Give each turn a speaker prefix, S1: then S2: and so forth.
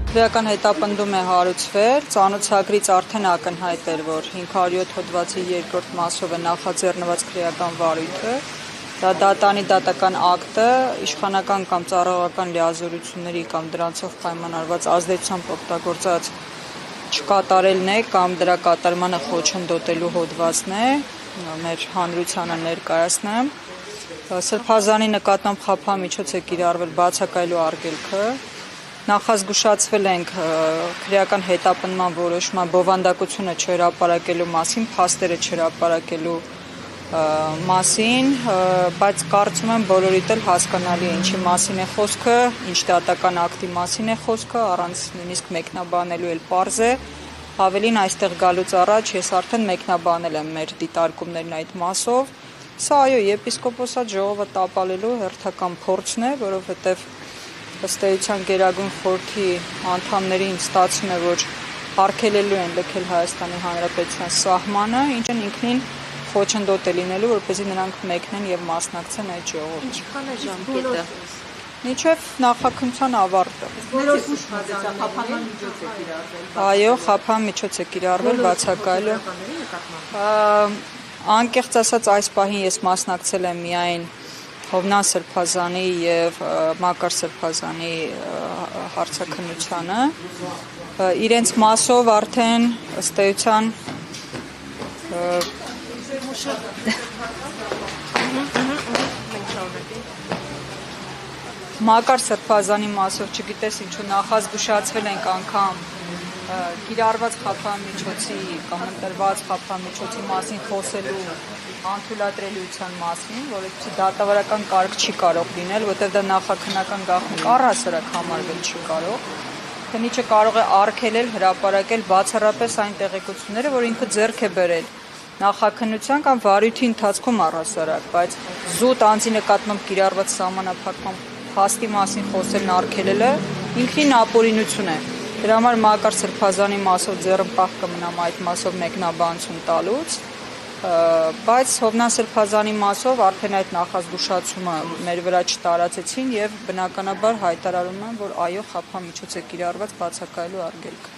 S1: Քրեական հետապնդում է հարուցվել, ծանոթագրից արդեն ակնհայտ էր, որ 507 հոդվածի 2-րդ մասով է նախաձեռնված քրեական վարույթը, դա դատանի դատական ակտը իշխանական կամ ծառայողական լիազորությունների կամ դրանցով պայմանավորված ազդեցությամբ օգտագործած չկատարելն է կամ դրա կատարմանը խոչընդոտելու հոդվածն է, մեր հանրությանը ներկայացնեմ։ Սրբազանի նկատմամբ խաբամիջոց է կիրառվել բացակայելու արգելքը, նախազգուշացվել ենք քրեական հետապնդման որոշման բովանդակությունը չհրապարակելու մասին, փաստերը չհրապարակելու մասին, բայց կարծում եմ բոլորիդ էլ հասկանալի է ինչի մասին է խոսքը, ինչ դատական ակտի մասին է խոսքը, առանց նույնիսկ մեկնաբանելու էլ պարզ է, ավելին այստեղ գալուց առաջ ես արդեն մեկնաբանել եմ մեր դիտարկումներն այդ մասով, սա այո եպիսկոպոսատ ժողովը տապալելու հերթական փորձն է, որովհետև ըստ էության Գերագույն խորհրդի անդամներին ստացվում է, որ արգելելու են լքել Հայաստանի Հանրապետության սահմանը, ինչն ինքնին խոչընդոտ է լինելու, որպեսզի նրանք մեկնեն եւ մասնակցեն այդ ժողովին։
S2: Ինչքան է ժամկետը։
S1: Մինչև նախաքննության ավարտը։
S2: Խափանման միջոց է կիրառվել։
S1: Այո, խափան միջոց է կիրառվել բացակայելու։ Անկեղծ ասած այս պահին ես մասնակցել եմ միայն Հովնան Սրբազանի եւ Մակար Սրբազանի հարցաքննությանը, իրենց մասով արդեն ըստ էության Մակար Սրբազանի մասով չգիտես ինչու նախազգուշացվել ենք անգամ կիրառված խափամիջոցի կամ ընտրված խափամիջոցի մասին խոսելու անթույլատրելիության մասին, որովհետեւ դատավարական կարգ չի կարող լինել, որտեղ դա նախաքննական գաղտնիք առհասարակ համարվել չի կարող։ Քննիչը կարող է արգելել, հրապարակել բացառապես այն տեղեկությունները, որ ինքը ձեռք է բերել նախաքննության կամ վարույթի ընթացքում առհասարակ, բայց զուտ անձի նկատմամբ կիրառված սահմանափակման փաստի մասին խոսելն արգելելը ինքնին ապօրինություն է։ Դրա համար Մակար Սրբազանի մասով ձեռնպահ կմնամ այդ մասով մեկնաբանություն տալուց, բայց Հովնան Սրբազանի մասով արդեն այդ նախազգուշացումը մեր վրա չտարածեցին եւ բնականաբար հայտարարում եմ, որ այո խափամիջոց է կիրառված բացակայելու արգելքը։